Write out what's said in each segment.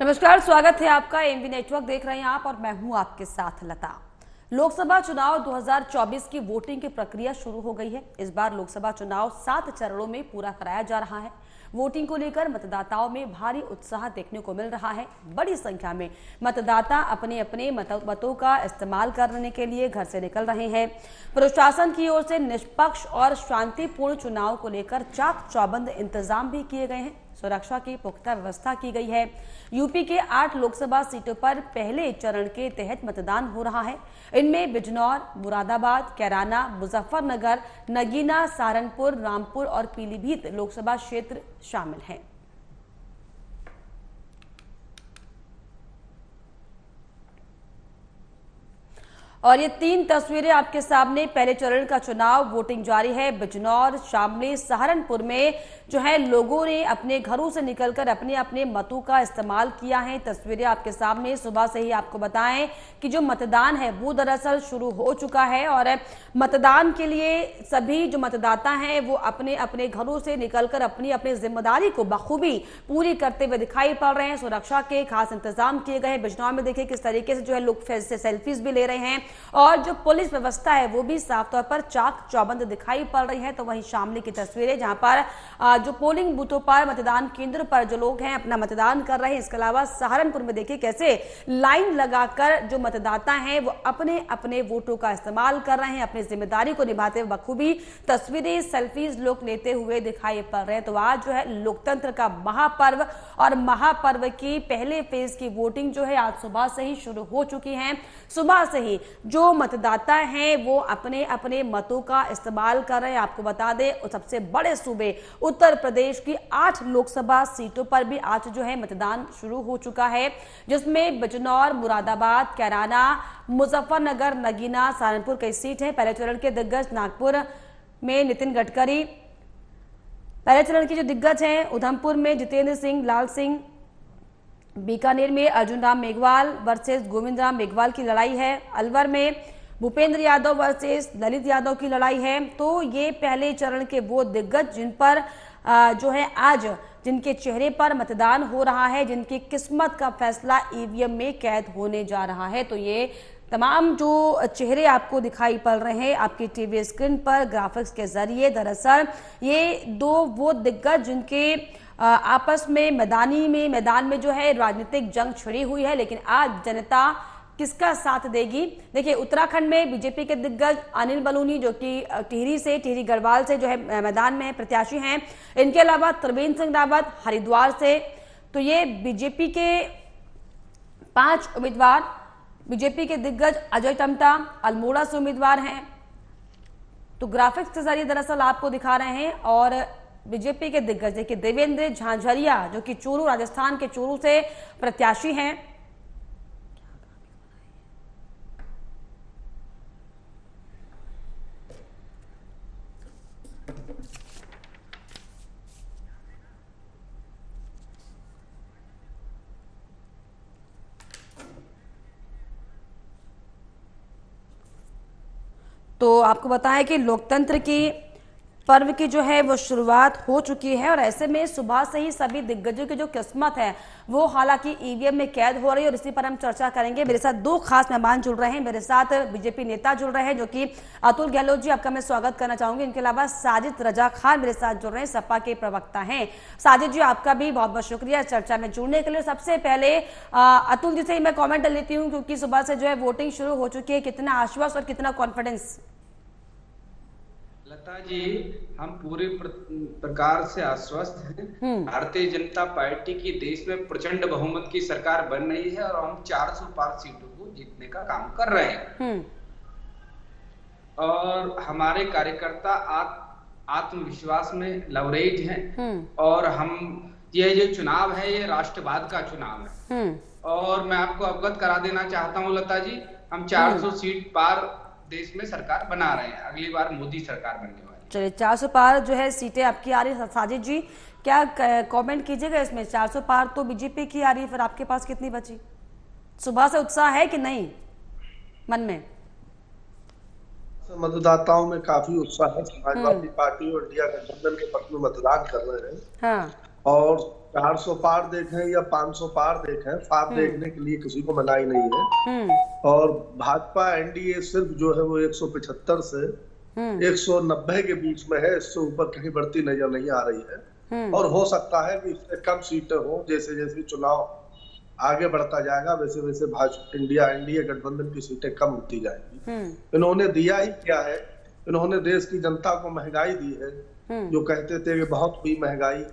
नमस्कार, स्वागत है आपका। एमबी नेटवर्क देख रहे हैं आप और मैं हूं आपके साथ लता। लोकसभा चुनाव 2024 की वोटिंग की प्रक्रिया शुरू हो गई है। इस बार लोकसभा चुनाव 7 चरणों में पूरा कराया जा रहा है। वोटिंग को लेकर मतदाताओं में भारी उत्साह देखने को मिल रहा है। बड़ी संख्या में मतदाता अपने अपने मतों का इस्तेमाल करने के लिए घर से निकल रहे हैं। प्रशासन की ओर से निष्पक्ष और शांतिपूर्ण चुनाव को लेकर चाक चौबंद इंतजाम भी किए गए हैं। सुरक्षा की पुख्ता व्यवस्था की गई है। यूपी के 8 लोकसभा सीटों पर पहले चरण के तहत मतदान हो रहा है। इनमें बिजनौर, मुरादाबाद, कैराना, मुजफ्फरनगर, नगीना, सहारनपुर, रामपुर और पीलीभीत लोकसभा क्षेत्र शामिल हैं। और ये 3 तस्वीरें आपके सामने। पहले चरण का चुनाव वोटिंग जारी है। बिजनौर, शामली, सहारनपुर में जो है लोगों ने अपने घरों से निकलकर अपने अपने मतों का इस्तेमाल किया है। तस्वीरें आपके सामने। सुबह से ही आपको बताएं कि जो मतदान है वो दरअसल शुरू हो चुका है और मतदान के लिए सभी जो मतदाता हैं वो अपने अपने घरों से निकलकर अपनी अपनी जिम्मेदारी को बखूबी पूरी करते हुए दिखाई पड़ रहे हैं। सुरक्षा के खास इंतजाम किए गए हैं। बिजनौर में देखिए किस तरीके से जो है लोग सेल्फीज भी ले रहे हैं और जो पुलिस व्यवस्था है वो भी साफ तौर पर चाक चौबंद दिखाई पड़ रही है। तो वहीं शामली की तस्वीरें जहां पर जो पोलिंग बूथों पर मतदान केंद्र पर जो लोग हैं अपना मतदान कर रहे हैं। इसके अलावा सहारनपुर में देखिए कैसे लाइन लगाकर जो मतदाता हैं वो अपने अपने वोटों का इस्तेमाल कर रहे हैं, अपनी जिम्मेदारी को निभाते हुए बखूबी तस्वीरें सेल्फीज लोग लेते हुए दिखाई पड़ रहे हैं। तो आज जो है लोकतंत्र का महापर्व और महापर्व की पहले फेज की वोटिंग जो है आज सुबह से ही शुरू हो चुकी है। सुबह से ही जो मतदाता हैं वो अपने अपने मतों का इस्तेमाल कर रहे हैं। आपको बता दें सबसे बड़े सूबे उत्तर प्रदेश की 8 लोकसभा सीटों पर भी आज जो है मतदान शुरू हो चुका है, जिसमें बिजनौर, मुरादाबाद, कैराना, मुजफ्फरनगर, नगीना, सहारनपुर कई सीट हैं। पहले चरण के दिग्गज नागपुर में नितिन गडकरी, पहले चरण के जो दिग्गज हैं उधमपुर में जितेंद्र सिंह, लाल सिंह, बीकानेर में अर्जुन राम मेघवाल वर्सेस गोविंद राम मेघवाल की लड़ाई है। अलवर में भूपेंद्र यादव वर्सेस ललित यादव की लड़ाई है। तो ये पहले चरण के वो दिग्गज जिन पर जो है आज जिनके चेहरे पर मतदान हो रहा है, जिनकी किस्मत का फैसला ईवीएम में कैद होने जा रहा है। तो ये तमाम जो चेहरे आपको दिखाई पड़ रहे हैं आपकी टीवी स्क्रीन पर ग्राफिक्स के जरिए, दरअसल ये 2 वो दिग्गज जिनके आपस में मैदान में जो है राजनीतिक जंग छिड़ी हुई है। लेकिन आज जनता किसका साथ देगी? देखिए उत्तराखंड में बीजेपी के दिग्गज अनिल बलूनी जो कि टिहरी गढ़वाल से जो है मैदान में प्रत्याशी हैं। इनके अलावा त्रिवेंद्र सिंह रावत हरिद्वार से। तो ये बीजेपी के 5 उम्मीदवार, बीजेपी के दिग्गज अजय टम्टा अल्मोड़ा से उम्मीदवार हैं। तो ग्राफिक्स के जरिए दरअसल आपको दिखा रहे हैं। और बीजेपी के दिग्गज देखिए देवेंद्र झांझरिया जो कि चूरू, राजस्थान के चूरू से प्रत्याशी हैं। तो आपको बताएं कि लोकतंत्र की पर्व की जो है वो शुरुआत हो चुकी है और ऐसे में सुबह से ही सभी दिग्गजों की जो किस्मत है वो हालांकि ईवीएम में कैद हो रही है और इसी पर हम चर्चा करेंगे। मेरे साथ 2 खास मेहमान जुड़ रहे हैं। मेरे साथ बीजेपी नेता जुड़ रहे हैं जो कि अतुल गहलोत जी, आपका मैं स्वागत करना चाहूंगी। इनके अलावा साजिद रजा खान मेरे साथ जुड़ रहे हैं, सपा के प्रवक्ता हैं। साजिद जी, आपका भी बहुत बहुत शुक्रिया चर्चा में जुड़ने के लिए। सबसे पहले अतुल जी से ही मैं कॉमेंट लेती हूँ क्योंकि सुबह से जो है वोटिंग शुरू हो चुकी है। कितना आश्वास और कितना कॉन्फिडेंस? लता जी, हम पूरे प्रकार से आश्वस्त हैं। भारतीय जनता पार्टी की देश में प्रचंड बहुमत की सरकार बन रही है और हम 400 पार सीटों को जीतने का काम कर रहे हैं। और हमारे कार्यकर्ता आत्मविश्वास में लवरेज हैं। और हम ये जो चुनाव है ये राष्ट्रवाद का चुनाव है। और मैं आपको अवगत करा देना चाहता हूँ लता जी, हम 400 सीट पार देश में सरकार बना रहे हैं। अगली बार मोदी सरकार बनने वाली है। चलिए 400 पार जो है सीटें आपकी आ रही है। साजिद जी क्या कमेंट कीजिएगा इसमें? 400 पार तो बीजेपी की आ रही है, फिर आपके पास कितनी बची? सुबह से उत्साह है कि नहीं मन में? मतदाताओं में काफी उत्साह है। समाजवादी पार्टी और इंडिया गठबंधन के पक्ष में मतदान कर रहे हैं। हाँ। और 400 पार देखें या 500 पार देखें, फार देखने के लिए किसी को मनाही नहीं है। और भाजपा एनडीए सिर्फ जो है वो 175 से 190 के बीच में है, इससे ऊपर कहीं बढ़ती नजर नहीं आ रही है। और हो सकता है कि इससे कम सीटें हो, जैसे जैसे चुनाव आगे बढ़ता जाएगा वैसे वैसे भाजपा एनडीए गठबंधन की सीटें कम होती जाएंगी। इन्होंने दिया ही क्या है, इन्होंने देश की जनता को महंगाई दी है, जो कहते थे कि बहुत हुई महंगाई।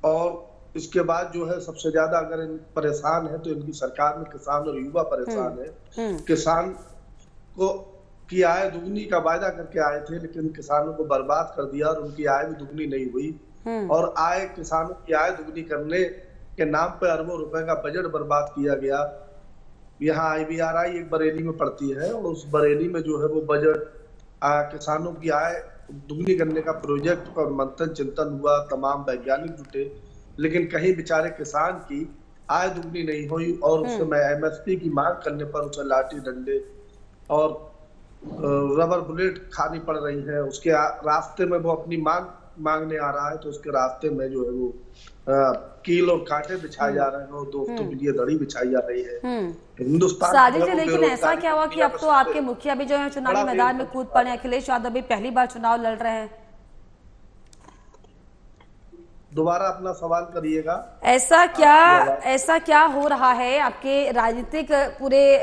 और इसके बाद जो है सबसे ज्यादा अगर इन परेशान है तो इनकी सरकार में किसान और युवा परेशान है। किसान को की आय दुगनी का वायदा करके आए थे, लेकिन किसानों को बर्बाद कर दिया और उनकी आय भी दुगनी नहीं हुई। और किसानों की आय दुगनी करने के नाम पे अरबों रुपए का बजट बर्बाद किया गया। यहाँ IBRI एक बरेली में पड़ती है और उस बरेली में जो है वो बजट किसानों की आय दुगनी करने का प्रोजेक्ट पर मंथन चिंतन हुआ, तमाम वैज्ञानिक जुटे, लेकिन कहीं बेचारे किसान की आय दुगनी नहीं हुई। और उसे MSP की मांग करने पर उसे लाठी डंडे और रबर बुलेट खानी पड़ रही है। उसके रास्ते में वो अपनी मांगने आ रहा है तो उसके रास्ते में जो है वो कील और कांटे बिछाए जा रहे हैं और दोस्तों के लिए दड़ी बिछाई जा रही है। हिंदुस्तान साजिद जी, लेकिन ऐसा क्या हुआ कि अब तो आपके मुखिया भी जो है चुनावी मैदान में कूद पड़े, अखिलेश यादव भी पहली बार चुनाव लड़ रहे हैं। दोबारा अपना सवाल करिएगा। ऐसा क्या हो रहा है आपके राजनीतिक पूरे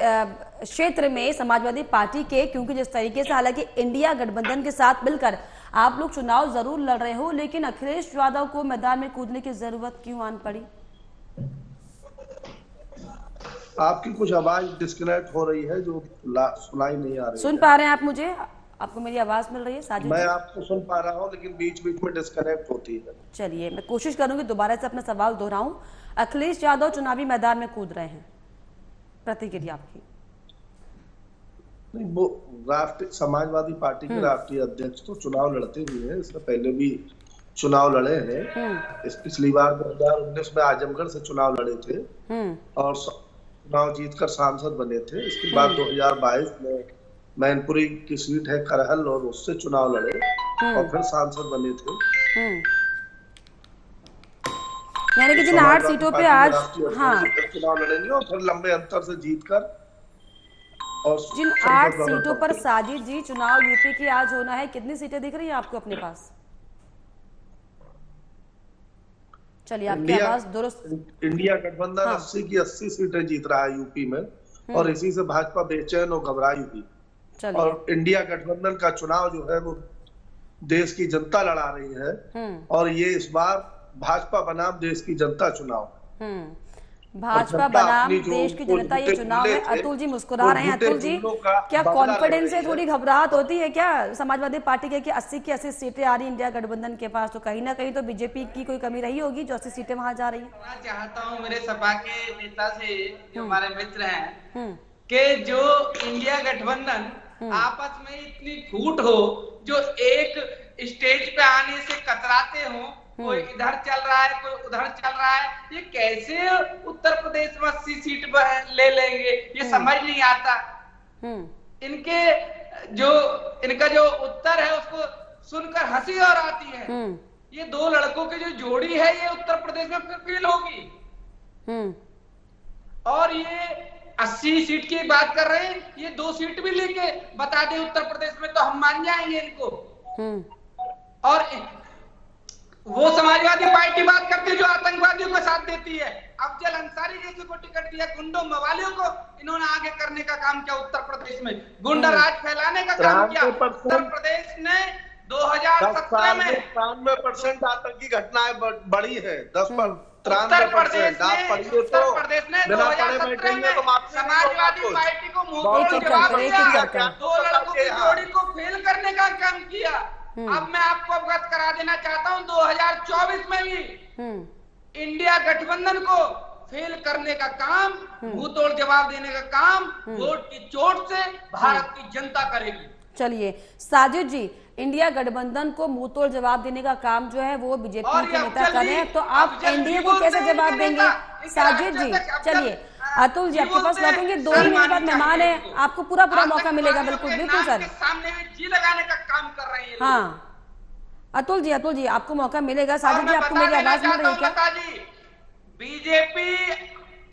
क्षेत्र में समाजवादी पार्टी के, क्योंकि जिस तरीके से हालांकि इंडिया गठबंधन के साथ मिलकर आप लोग चुनाव जरूर लड़ रहे हो, लेकिन अखिलेश यादव को मैदान में कूदने की जरूरत क्यों आन पड़ी? आपकी कुछ आवाज डिस्कनेक्ट हो रही है जो सुनाई नहीं आ रही। सुन पा रहे हैं आप मुझे? आपको मेरी आवाज मिल रही है साजिद? मैं आपको सुन पा रहा हूँ लेकिन बीच बीच में डिस्कनेक्ट होती है। चलिए मैं कोशिश करूंगी दोबारा से अपना सवाल दोहराऊं। अखिलेश यादव चुनावी मैदान में कूद रहे हैं, प्रतिक्रिया आपकी? नहीं, वो राष्ट्रीय समाजवादी पार्टी के राष्ट्रीय अध्यक्ष तो चुनाव लड़ते हुए हैं, इससे पहले भी चुनाव लड़े हैं। पिछली बार 2019 में आजमगढ़ से चुनाव लड़े थे और चुनाव जीतकर सांसद बने थे। इसके बाद 2022 में मैनपुरी की सीट है करहल और उससे चुनाव लड़े और फिर सांसद बने थे। यानी कि जिन 8 सीटों पे आज चुनाव लड़ेंगे और फिर लंबे अंतर से जीतकर। और जिन 8 सीटों पर साजिद जी चुनाव यूपी की आज होना है, कितनी सीटें दिख रही है आपको अपने पास? चलिए आपकी आवाज दुरुस्त। इंडिया गठबंधन 80 की 80 सीटें जीत रहा है यूपी में और इसी से भाजपा बेचैन और घबराई हुई। और इंडिया गठबंधन का चुनाव जो है वो देश की जनता लड़ा रही है और ये इस बार भाजपा बनाम देश की जनता चुनाव। भाजपा बनाम देश की जनता ये चुनाव है। अतुल जी मुस्कुरा रहे हैं। अतुल जी, क्या कॉन्फिडेंस से थोड़ी घबराहट होती है क्या समाजवादी पार्टी के कि 80 की 80 सीटें आ रही इंडिया गठबंधन के पास, तो कहीं ना कहीं तो बीजेपी की कोई कमी रही होगी जो 80 सीटें वहां जा रही है? मैं चाहता हूँ मेरे सपा के नेता से, जो हमारे मित्र हैं, कि जो इंडिया गठबंधन आपस में इतनी फूट हो, जो एक स्टेज पे आने से कतराते हो, कोई इधर चल रहा है कोई उधर चल रहा है, ये कैसे उत्तर प्रदेश में 80 सीट ले लेंगे, ये समझ नहीं आता। इनका जो उत्तर है उसको सुनकर हंसी और आती है। ये दो लड़कों की जो जोड़ी है ये उत्तर प्रदेश में फिर फेल होगी। और ये 80 सीट की बात कर रहे हैं, ये 2 सीट भी लेके बता दे उत्तर प्रदेश में तो हम मान जाएंगे इनको। और वो समाजवादी पार्टी बात करती है जो आतंकवादियों को साथ देती है। अफजल अंसारी जैसे को टिकट दिया, गुंडों मवालियों को इन्होंने आगे करने का काम किया उत्तर प्रदेश में, गुंडा राज फैलाने का काम किया। उत्तर प्रदेश ने 2017 में 93% आतंकी घटनाएं बढ़ी है। 10% आप पढ़िए तो प्रदेश ने 2017 में समाजवादी पार्टी को मुंह जवाब दिया, 2 लड़कों की जोड़ी को फेल करने का काम किया। अब मैं आपको अवगत करा देना चाहता हूं 2024 में भी इंडिया गठबंधन को फेल करने का काम, मुंहतोड़ जवाब देने का काम वोट की चोट से भारत की जनता करेगी। चलिए साजिद जी, इंडिया गठबंधन को मुंहतोड़ जवाब देने का काम जो है वो बीजेपी के नेता कर रहे हैं, तो आप एनडीए को कैसे जवाब देंगे? साजिद जी चलिए, अतुल जी आपके पास लौटेंगे, 2 ही मिनट बाद मेहमान है, आपको पूरा मौका मिलेगा। बिल्कुल बिल्कुल सर, सामने में जी लगाने का काम कर रहे हैं। हाँ अतुल जी आपको मौका मिलेगा। और साजिद जी मैं आपको बता मेरी देना आवाज मिल चाहता रही हूं है क्या? लता जी, बीजेपी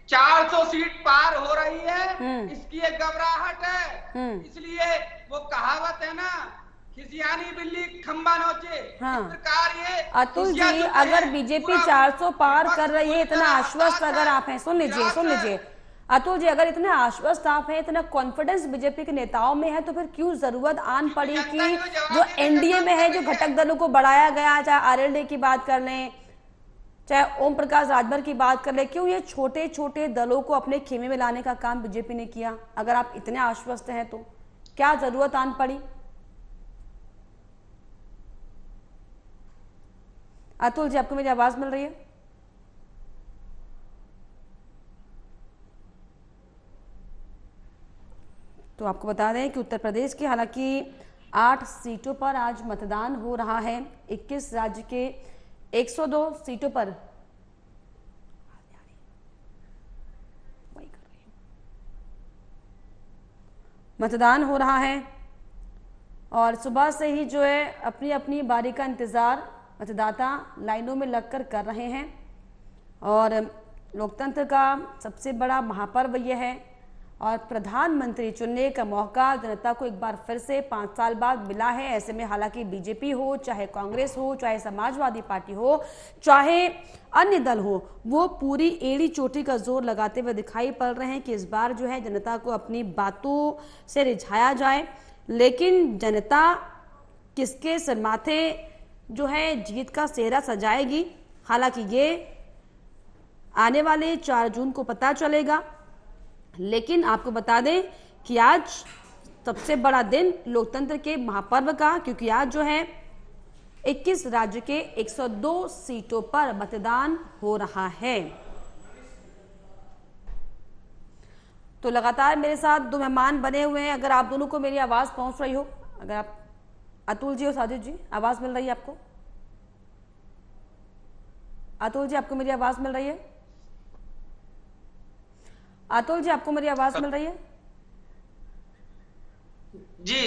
400 सीट पार हो रही है, इसकी एक घबराहट है। इसलिए वो कहावत है ना, खिसियानी बिल्ली खंबा नोचे, हाँ। इस प्रकार ये अतुल खिसिया जी, चुके अगर हैं। बीजेपी पूरा 400 पार विपक्ष कर रही है, पूरी इतना तरह आश्वस्त हताश अगर है, आप हैं, सुन निराश है। लीजिए अतुल जी, अगर इतने आश्वस्त आप हैं, इतना कॉन्फिडेंस बीजेपी के नेताओं में है, तो फिर क्यों जरूरत आन पड़ी जनता कि जो जवाब जो देने का एनडीए काम में है, कर जो रही है। घटक दलों को बढ़ाया गया, चाहे आरएलडी की बात कर लें, चाहे ओम प्रकाश राजभर की बात कर ले, क्यों ये छोटे छोटे दलों को अपने खेमे में लाने का काम बीजेपी ने किया? अगर आप इतने आश्वस्त हैं तो क्या जरूरत आन पड़ी? अतुल जी आपको मेरी आवाज मिल रही है? तो आपको बता दें कि उत्तर प्रदेश की हालांकि 8 सीटों पर आज मतदान हो रहा है। 21 राज्य के 102 सीटों पर मतदान हो रहा है और सुबह से ही जो है अपनी अपनी बारी का इंतजार मतदाता लाइनों में लगकर कर रहे हैं। और लोकतंत्र का सबसे बड़ा महापर्व यह है और प्रधानमंत्री चुनने का मौका जनता को एक बार फिर से 5 साल बाद मिला है। ऐसे में हालांकि बीजेपी हो, चाहे कांग्रेस हो, चाहे समाजवादी पार्टी हो, चाहे अन्य दल हो, वो पूरी एड़ी चोटी का जोर लगाते हुए दिखाई पड़ रहे हैं कि इस बार जो है जनता को अपनी बातों से रिझाया जाए। लेकिन जनता किसके सर माथे जो है जीत का सेहरा सजाएगी, हालांकि ये आने वाले 4 जून को पता चलेगा। लेकिन आपको बता दें कि आज सबसे बड़ा दिन लोकतंत्र के महापर्व का, क्योंकि आज जो है 21 राज्य के 102 सीटों पर मतदान हो रहा है। तो लगातार मेरे साथ 2 मेहमान बने हुए हैं। अगर आप दोनों को मेरी आवाज पहुंच रही हो, अगर आप अतुल जी और साजिद जी आवाज मिल रही है आपको? अतुल जी आपको मेरी आवाज मिल रही है? अतुल जी आपको मेरी आवाज मिल रही है? जी,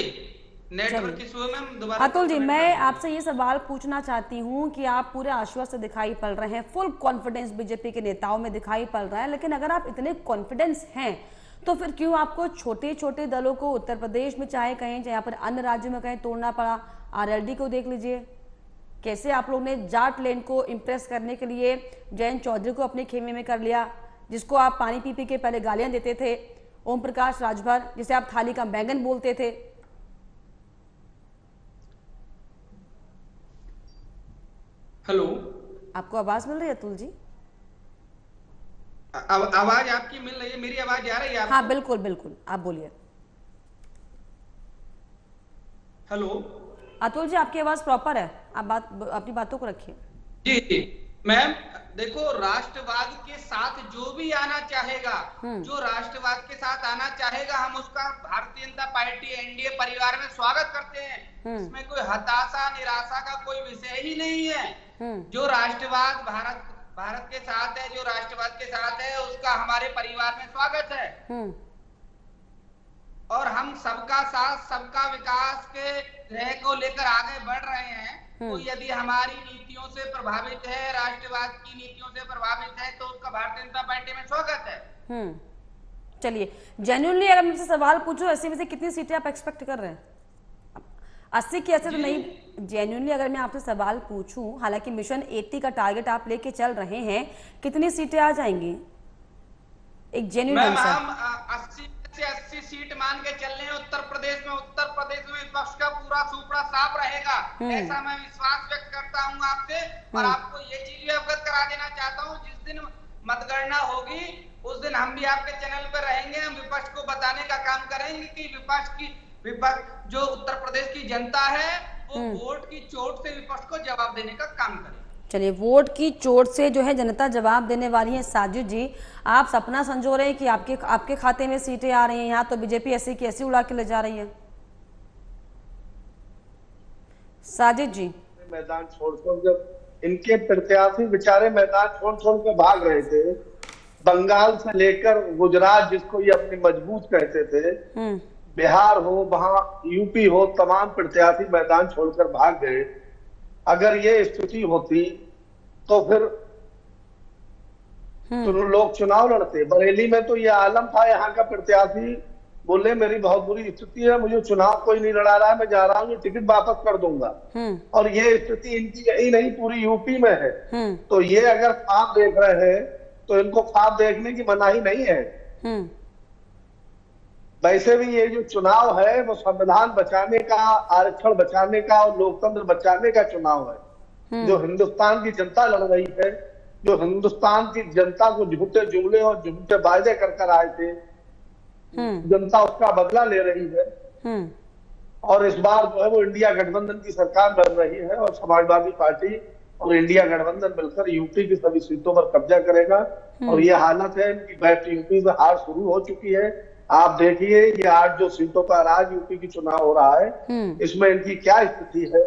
नेटवर्क इशू है मैम, दोबारा। अतुल जी, मैं आपसे ये सवाल पूछना चाहती हूँ कि आप पूरे आश्वस्त दिखाई पड़ रहे हैं, फुल कॉन्फिडेंस बीजेपी के नेताओं में दिखाई पड़ रहा है, लेकिन अगर आप इतने कॉन्फिडेंस हैं तो फिर क्यों आपको छोटे छोटे दलों को उत्तर प्रदेश में चाहे कहीं, चाहे यहाँ पर अन्य राज्यों में कहीं तोड़ना पड़ा? आरएलडी को देख लीजिए, कैसे आप लोग ने जाट लैंड को इम्प्रेस करने के लिए जयंत चौधरी को अपने खेमे में कर लिया, जिसको आप पानी पी पी के पहले गालियां देते थे, ओम प्रकाश राजभर जिसे आप थाली का बैंगन बोलते थे। हेलो, आपको आवाज मिल रही है अतुल जी? आवाज आपकी मिल रही है, मेरी आवाज आ रही है आपको? हाँ बिल्कुल बिल्कुल, आप बोलिए। हेलो अतुल जी, आपकी आवाज प्रॉपर है, आप अपनी बातों को रखिए। जी जी मैम, देखो राष्ट्रवाद के साथ जो भी आना चाहेगा, जो राष्ट्रवाद के साथ आना चाहेगा, हम उसका भारतीय जनता पार्टी एनडीए परिवार में स्वागत करते हैं। इसमें कोई हताशा निराशा का कोई विषय ही नहीं है। जो राष्ट्रवाद भारत के साथ है, जो राष्ट्रवाद के साथ है, उसका हमारे परिवार में स्वागत है। और हम सबका साथ सबका विकास के ध्येय को लेकर आगे बढ़ रहे हैं। तो यदि हमारी नीतियों से प्रभावित है, राष्ट्रवाद की नीतियों से प्रभावित है, तो उसका भारतीय जनता पार्टी में स्वागत है। चलिए, जेन्युइनली अगर मुझसे सवाल पूछो, 80 में से कितनी सीटें आप एक्सपेक्ट कर रहे हैं? 80 की ऐसे तो नहीं, जेन्युइनली अगर मैं आपसे सवाल पूछूं, हालांकि मिशन 80 का टारगेट आप लेके चल रहे हैं, कितनी सीटें आ जाएंगी? एक जेन्युइन आंसर। हम 80 से 80 सीट मान के चल रहे हैं उत्तर प्रदेश में। उत्तर प्रदेश में विपक्ष का पूरा सुपड़ा साफ रहेगा, ऐसा मैं विश्वास व्यक्त करता हूं आपसे। और आपको ये चीज अवगत करा देना चाहता हूं, जिस दिन मतगणना होगी उस दिन हम भी आपके चैनल पर रहेंगे। हम विपक्ष को बताने का काम करेंगे कि विपक्ष जो उत्तर प्रदेश की जनता है, वो वोट की चोट से विपक्ष को जवाब देने का काम करेगी। चलिए, वोट की चोट से जो है जनता जवाब देने वाली है। साजिद जी, आप सपना संजो रहे हैं कि आपके खाते में सीटें आ रही हैं, यहाँ तो बीजेपी ऐसी की ऐसी उड़ा के ले जा रही है। साजिद जी, मैदान छोड़कर जब इनके प्रत्याशी बेचारे मैदान छोड़ छोड़ कर भाग रहे थे, बंगाल से लेकर गुजरात जिसको ये अपनी मजबूत कहते थे, बिहार हो, वहां यूपी हो, तमाम प्रत्याशी मैदान छोड़कर भाग गए। अगर ये स्थिति होती तो फिर तो लोग चुनाव लड़ते। बरेली में तो ये आलम था, यहाँ का प्रत्याशी बोले मेरी बहुत बुरी स्थिति है, मुझे चुनाव कोई नहीं लड़ा रहा है, मैं जा रहा हूँ, ये टिकट वापस कर दूंगा। और ये स्थिति इनकी यही नहीं पूरी यूपी में है। तो ये अगर ख्वाब देख रहे हैं तो इनको ख्वाब देखने की मनाही नहीं है। वैसे भी ये जो चुनाव है वो संविधान बचाने का, आरक्षण बचाने का और लोकतंत्र बचाने का चुनाव है। जो हिंदुस्तान की जनता लड़ रही है, जो हिंदुस्तान की जनता को झूठे जुमले और झूठे वायदे कर आए थे, जनता उसका बदला ले रही है। और इस बार जो है वो इंडिया गठबंधन की सरकार बन रही है और समाजवादी पार्टी और इंडिया गठबंधन मिलकर यूपी की सभी सीटों पर कब्जा करेगा। और ये हालत है इनकी, बैठ यूपी में हार शुरू हो चुकी है। आप देखिए ये 8 जो सीटों पर आज यूपी की चुनाव हो रहा है, इसमें इनकी क्या स्थिति है।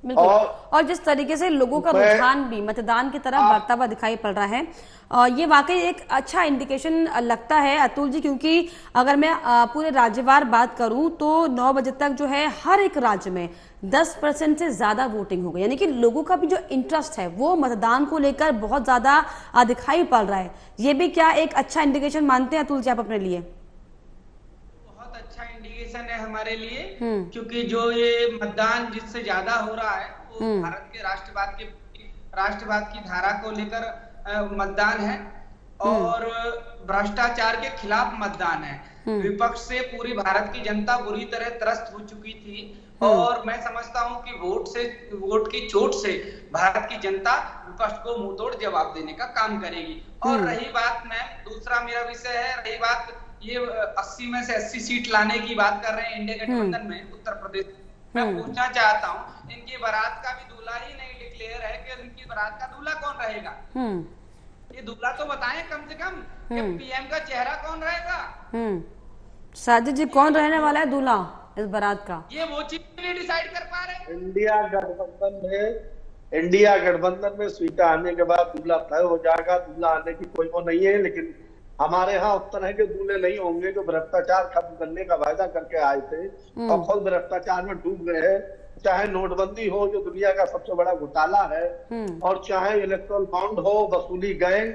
और जिस तरीके से लोगों का रुझान भी मतदान की तरफ बढ़ता हुआ दिखाई पड़ रहा है, ये वाकई एक अच्छा इंडिकेशन लगता है अतुल जी, क्योंकि अगर मैं पूरे राज्यवार बात करूं तो 9 बजे तक जो है हर एक राज्य में 10% से ज्यादा वोटिंग हो गई, यानी कि लोगों का भी जो इंटरेस्ट है वो मतदान को लेकर बहुत ज्यादा दिखाई पड़ रहा है। ये भी क्या एक अच्छा इंडिकेशन मानते हैं अतुल जी आप अपने लिए? बहुत अच्छा इंडिकेशन है हमारे लिए, क्योंकि जो ये मतदान जिससे ज्यादा हो रहा है वो भारत के राष्ट्रवाद की धारा को लेकर मतदान है और भ्रष्टाचार के खिलाफ मतदान है। विपक्ष से पूरी भारत की जनता बुरी तरह त्रस्त हो चुकी थी और मैं समझता हूं कि वोट की चोट से भारत की जनता विपक्ष को मुंहतोड़ जवाब देने का काम करेगी। और रही बात, मैम दूसरा मेरा विषय है, रही बात ये 80 में से 80 सीट लाने की बात कर रहे हैं इंडिया गठबंधन में उत्तर प्रदेश। मैं पूछना चाहता हूँ, इनकी बारात का भी दूल्हा ही नहीं डिक्लेयर है कि इनकी बारात का दूल्हा कौन रहेगा? ये दूल्हा तो बताएं कम से कम कि पीएम का चेहरा कौन रहेगा। साजिद जी कौन रहने वाला है दूल्हा इस बारात का? ये वो चीज नहीं डिसाइड कर पा रहे। इंडिया गठबंधन में सीटें आने के बाद दूल्हा तय हो जाएगा। दूल्हा आने की कोई वो नहीं है, लेकिन हमारे यहाँ उत्तर है कि दूल्हे नहीं होंगे जो भ्रष्टाचार खत्म करने का वायदा करके आए थे और खुद भ्रष्टाचार में डूब गए हैं। चाहे नोटबंदी हो जो दुनिया का सबसे बड़ा घोटाला है, और चाहे इलेक्ट्रल बॉन्ड हो, वसूली गैंग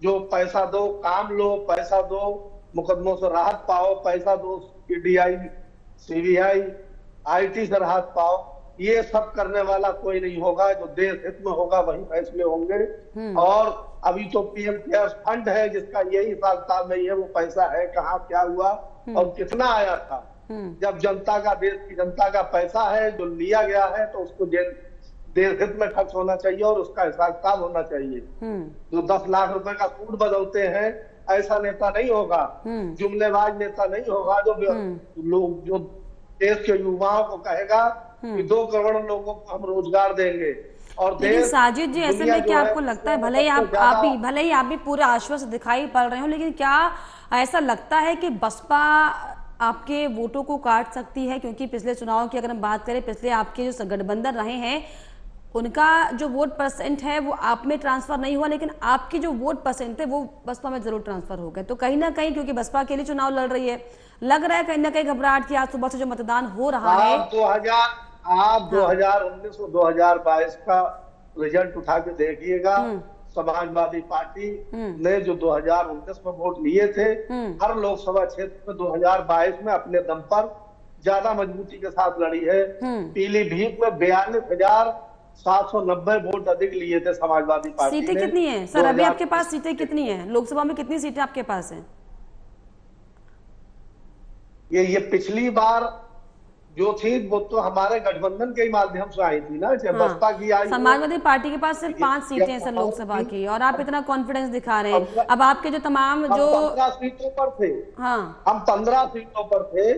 जो पैसा दो काम लो, पैसा दो मुकदमों से राहत पाओ, पैसा दो पीडीआई सीबीआई आईटी से राहत पाओ, ये सब करने वाला कोई नहीं होगा। जो देश हित में होगा वही फैसले होंगे। और अभी तो पीएम केयर्स फंड है जिसका यही हिसाब किताब नहीं है वो पैसा है कहाँ, क्या हुआ और कितना आया था। जब जनता का, देश की जनता का पैसा है जो लिया गया है तो उसको देश हित में खर्च होना चाहिए और उसका हिसाब किताब होना चाहिए। जो 10 लाख रुपए का सूट बदलते हैं ऐसा नेता नहीं होगा, जुमलेबाज नेता नहीं होगा जो लोग जो देश के युवाओं को कहेगा कि 2 करोड़ लोगों को हम रोजगार देंगे। और लेकिन साजिद जी ऐसे में क्या आपको लगता है, भले ही आप भी पूरे आश्वस्त दिखाई पड़ रहे हो, लेकिन क्या ऐसा लगता है कि बसपा आपके वोटों को काट सकती है? क्योंकि पिछले चुनाव की अगर हम बात करें, पिछले आपके जो गठबंधन रहे हैं उनका जो वोट परसेंट है वो आप में ट्रांसफर नहीं हुआ, लेकिन आपकी जो वोट परसेंट है वो बसपा में जरूर ट्रांसफर हो गए। तो कहीं ना कहीं क्योंकि बसपा के लिए चुनाव लड़ रही है, लग रहा है कहीं ना कहीं घबराहट की आज सुबह से जो मतदान हो रहा है। 2019 और 2022 का रिजल्ट उठा के देखिएगा। समाजवादी पार्टी ने जो 2019 में वोट लिए थे हर लोकसभा क्षेत्र में 2022 में अपने दम पर ज्यादा मजबूती के साथ लड़ी है। पीलीभीत में 42,790 वोट अधिक लिए थे समाजवादी पार्टी। सीटें कितनी है सर अभी आपके पास? सीटें कितनी है लोकसभा में? कितनी सीटें आपके पास है? ये पिछली बार जो थी वो तो हमारे गठबंधन के माध्यम से आई थी ना। बसपा की आई, समाजवादी पार्टी के पास सिर्फ 5 सीटें हैं सर लोकसभा की, और आप इतना कॉन्फिडेंस दिखा रहे हैं। अब आपके जो तमाम जो 15 सीटों पर थे, हम 15 सीटों पर थे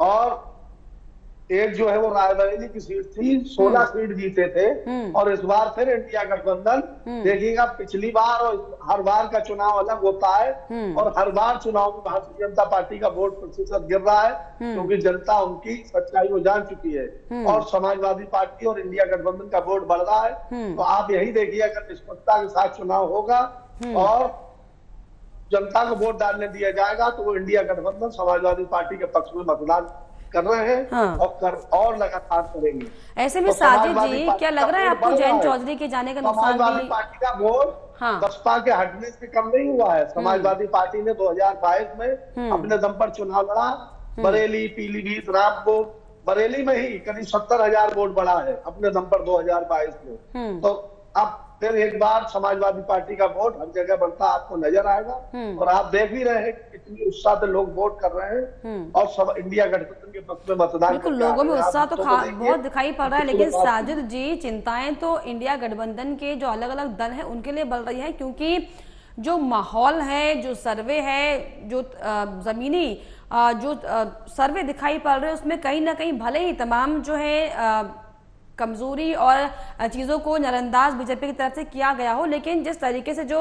और एक जो है वो रायबरेली की सीट थी, 16 सीट जीते थे। और इस बार फिर इंडिया गठबंधन देखिएगा, पिछली बार और हर बार का चुनाव अलग होता है और हर बार चुनाव में भारतीय जनता पार्टी का वोट प्रतिशत गिर रहा है क्योंकि जनता उनकी सच्चाई को जान चुकी है और समाजवादी पार्टी और इंडिया गठबंधन का वोट बढ़ रहा है। तो आप यही देखिए, अगर निष्पक्षता के साथ चुनाव होगा और जनता को वोट डालने दिया जाएगा तो वो इंडिया गठबंधन समाजवादी पार्टी के पक्ष में मतदान कर रहे हैं। हाँ। और लगातार करेंगे। ऐसे में तो साजिद जी क्या लग रहा है आपको जयंत चौधरी के जाने का नुकसान समाजवादी भी? पार्टी का वोट हाँ। बसपा के हटने से कम नहीं हुआ है। समाजवादी पार्टी ने 2022 में अपने दम पर चुनाव लड़ा। बरेली, पीलीभीत, रामपुर, बरेली में ही करीब 70,000 वोट बढ़ा है अपने दम पर 2022 में। तो अब फिर एक बार समाजवादी पार्टी का वोट हर जगह बढ़ता आपको नजर आएगा। और आप देख भी रहे हैं कितनी उत्साह से लोग वोट कर रहे हैं और सब इंडिया गठबंधन के पक्ष में मतदान। बिल्कुल, लोगों में उत्साह तो बहुत दिखाई पड़ रहा है, लेकिन साजिद जी चिंताएं तो इंडिया गठबंधन के जो अलग अलग दल हैं उनके लिए बढ़ रही है, क्योंकि जो माहौल है, जो सर्वे है, जो जमीनी जो सर्वे दिखाई पड़ रहे हैं उसमें कहीं ना कहीं भले ही तमाम जो है कमजोरी और चीजों को नजरअंदाज बीजेपी की तरफ से किया गया हो, लेकिन जिस तरीके से जो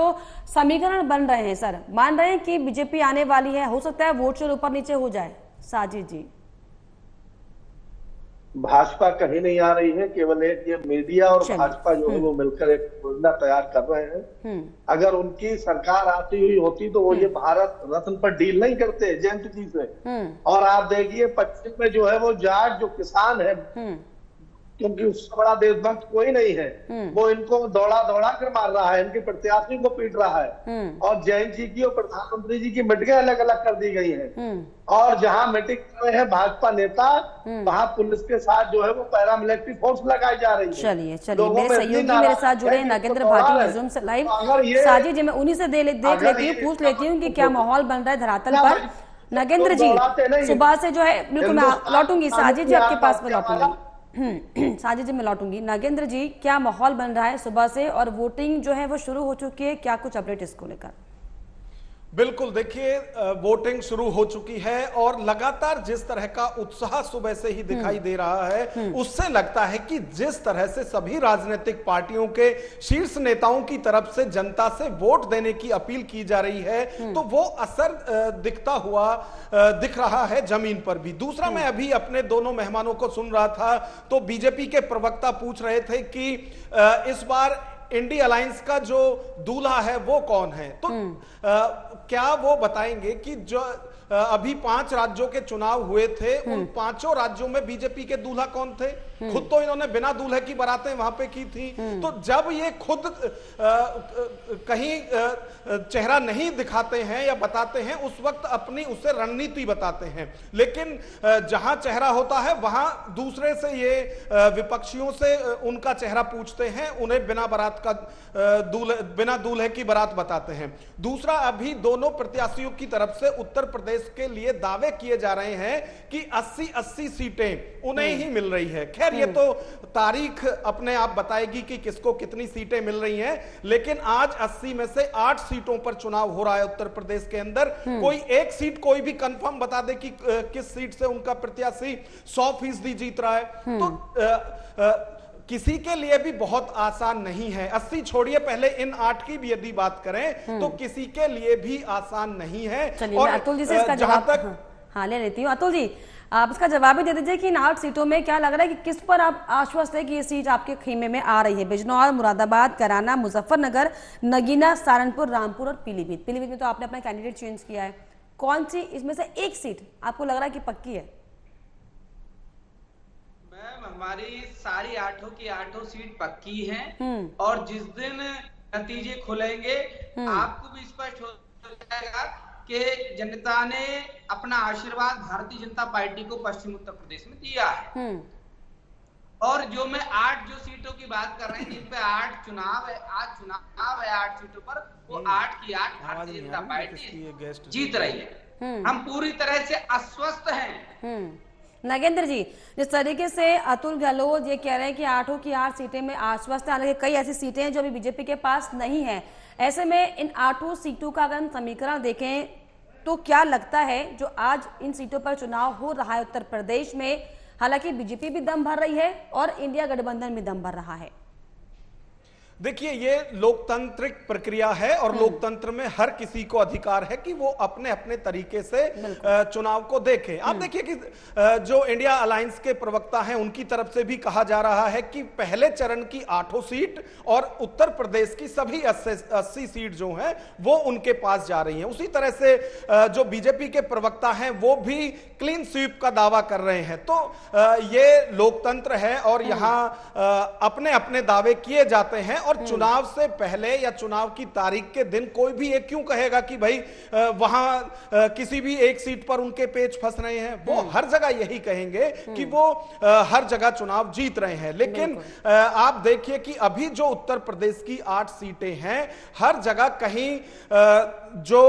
समीकरण बन रहे हैं सर, मान रहे हैं कि बीजेपी आने वाली है, हो सकता है वोट शेयर ऊपर नीचे हो जाए। साजिद जी, भाजपा कहीं नहीं आ रही है, केवल एक ये मीडिया और भाजपा जो है वो मिलकर एक योजना तैयार कर रहे हैं। अगर उनकी सरकार आती हुई होती तो वो ये भारत रत्न पर डील नहीं करते जयंत जी से। और आप देखिए पश्चिम में जो है वो जाट जो किसान है, क्योंकि उससे बड़ा देशभक्त कोई नहीं है, वो इनको दौड़ा दौड़ा कर मार रहा है, इनके प्रत्याशी को पीट रहा है। और जयंत जी की और प्रधानमंत्री जी की मीटिंगें अलग अलग कर दी गई हैं। और जहां मीटिंग कर रहे हैं भाजपा नेता, वहां पुलिस के साथ जो है वो पैरामिलिट्री फोर्स लगाई जा रही है। चलिए मेरे सहयोगी मेरे साथ जुड़े नागेंद्र भाटी जूम से लाइव। साजिद जी, मैं उन्हीं से देख लेती हूँ, पूछ लेती हूँ कि क्या माहौल बन रहा है धरातल पर। नागेंद्र जी, सुबह से जो है, बिल्कुल मैं लौटूंगी साजिद जी आपके पास में लौटूंगी। साजिद जी मैं लौटूंगी। नागेंद्र जी, क्या माहौल बन रहा है सुबह से और वोटिंग जो है वो शुरू हो चुकी है, क्या कुछ अपडेट इसको लेकर? बिल्कुल, देखिए वोटिंग शुरू हो चुकी है और लगातार जिस तरह का उत्साह सुबह से ही दिखाई दे रहा है, उससे लगता है कि जिस तरह से सभी राजनीतिक पार्टियों के शीर्ष नेताओं की तरफ से जनता से वोट देने की अपील की जा रही है, तो वो असर दिखता हुआ दिख रहा है जमीन पर भी। दूसरा, मैं अभी अपने दोनों मेहमानों को सुन रहा था तो बीजेपी के प्रवक्ता पूछ रहे थे कि इस बार इंडी अलायंस का जो दूल्हा है वो कौन है, तो क्या वो बताएंगे कि जो अभी 5 राज्यों के चुनाव हुए थे, उन 5 राज्यों में बीजेपी के दूल्हा कौन थे? खुद तो इन्होंने बिना दूल्हे की बारातें वहां पे की थी। तो जब ये खुद कहीं चेहरा नहीं दिखाते हैं या बताते हैं, उस वक्त अपनी उसे रणनीति बताते हैं, लेकिन जहां चेहरा होता है वहां दूसरे से ये विपक्षियों से उनका चेहरा पूछते हैं, उन्हें बिना बारात का बिना दूल्हे की बारात बताते हैं। दूसरा, अभी दोनों प्रत्याशियों की तरफ से उत्तर प्रदेश के लिए दावे किए जा रहे हैं कि 80-80 सीटें उन्हें ही मिल रही है। खैर, ये तो तारीख अपने आप बताएगी कि किसको कितनी सीटें मिल रही हैं, लेकिन आज 80 में से 8 सीटों पर चुनाव हो रहा है उत्तर प्रदेश के अंदर। कोई एक सीट कोई भी कंफर्म बता दे कि किस सीट से उनका प्रत्याशी 100% जीत रहा है, तो किसी के लिए भी बहुत आसान नहीं है। 80 छोड़िए, पहले इन 8 की भी यदि बात करें तो किसी के लिए भी आसान नहीं है। और अतुल जी से इसका जवाब हाँ ले लेती हूँ। अतुल जी, आप इसका जवाब भी दे दीजिए कि इन 8 सीटों में क्या लग रहा है कि किस पर आप आश्वस्त है कि ये सीट आपके खेमे में आ रही है? बिजनौर, मुरादाबाद, कराना, मुजफ्फरनगर, नगीना, सहारनपुर, रामपुर और पीलीभीत। पीलीभीत में तो आपने अपना कैंडिडेट चेंज किया है, कौन सी इसमें से एक सीट आपको लग रहा है कि पक्की है? हमारी सारी 8 की 8 सीट पक्की हैं और जिस दिन नतीजे खुलेंगे आपको भी स्पष्ट हो जाएगा कि जनता ने अपना आशीर्वाद भारतीय जनता पार्टी को पश्चिम उत्तर प्रदेश में दिया है। और जो मैं 8 जो सीटों की बात कर रहे हैं, जिन पे 8 चुनाव है, आज चुनाव है 8 सीटों पर, वो 8 की 8 भारतीय जनता पार्टी जीत रही है। हम पूरी तरह से आश्वस्त हैं। नागेंद्र जी, जिस तरीके से अतुल गहलोत ये कह रहे हैं कि 8 की 8 सीटें में आश्वस्त है, हालांकि कई ऐसी सीटें हैं जो अभी बीजेपी के पास नहीं है, ऐसे में इन 8 सीटों का अगर हम समीकरण देखें तो क्या लगता है जो आज इन सीटों पर चुनाव हो रहा है उत्तर प्रदेश में, हालांकि बीजेपी भी दम भर रही है और इंडिया गठबंधन भी दम भर रहा है? देखिए, ये लोकतांत्रिक प्रक्रिया है और लोकतंत्र में हर किसी को अधिकार है कि वो अपने अपने तरीके से चुनाव को देखे। आप देखिए कि जो इंडिया अलायंस के प्रवक्ता हैं उनकी तरफ से भी कहा जा रहा है कि पहले चरण की 8 सीट और उत्तर प्रदेश की सभी 80 सीट जो हैं वो उनके पास जा रही हैं। उसी तरह से जो बीजेपी के प्रवक्ता हैं वो भी क्लीन स्वीप का दावा कर रहे हैं। तो ये लोकतंत्र है और यहां अपने अपने दावे किए जाते हैं और चुनाव से पहले या चुनाव की तारीख के दिन कोई भी ये क्यों कहेगा कि भाई वहां किसी भी एक सीट पर उनके पेच फंस रहे हैं। वो हर जगह यही कहेंगे कि वो हर जगह चुनाव जीत रहे हैं। लेकिन आप देखिए कि अभी जो उत्तर प्रदेश की 8 सीटें हैं, हर जगह कहीं जो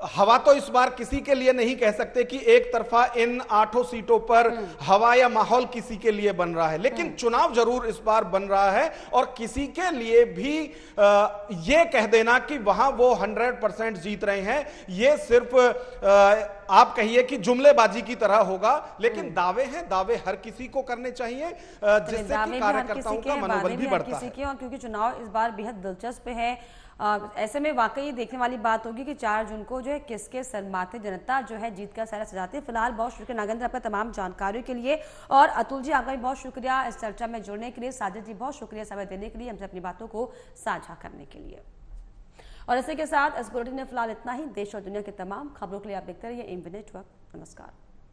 हवा तो इस बार किसी के लिए नहीं कह सकते कि एक तरफा इन 8 सीटों पर हवा या माहौल किसी के लिए बन रहा है, लेकिन चुनाव जरूर इस बार बन रहा है। और किसी के लिए भी ये कह देना कि वहां वो 100% जीत रहे हैं, ये सिर्फ आप कहिए कि जुमलेबाजी की तरह होगा। लेकिन दावे हैं, दावे हर किसी को करने चाहिए जिससे कि कार्यकर्ताओं का मनोबल भी बढ़ता है। और क्योंकि चुनाव इस बार बेहद दिलचस्प है, ऐसे में वाकई देखने वाली बात होगी कि 4 जून को जो है किसके सर माथे जनता जो है जीत का सारा सजाती है। फिलहाल बहुत शुक्रिया नागेंद्र आपका तमाम जानकारियों के लिए, और अतुल जी आपका भी बहुत शुक्रिया इस चर्चा में जुड़ने के लिए। साजिद जी बहुत शुक्रिया समय देने के लिए, हमसे अपनी बातों को साझा करने के लिए। और इसी के साथ इस बुलेटिन में फिलहाल इतना ही। देश और दुनिया की तमाम खबरों के लिए आप देखते रहिए एमबी नेटवर्क। नमस्कार।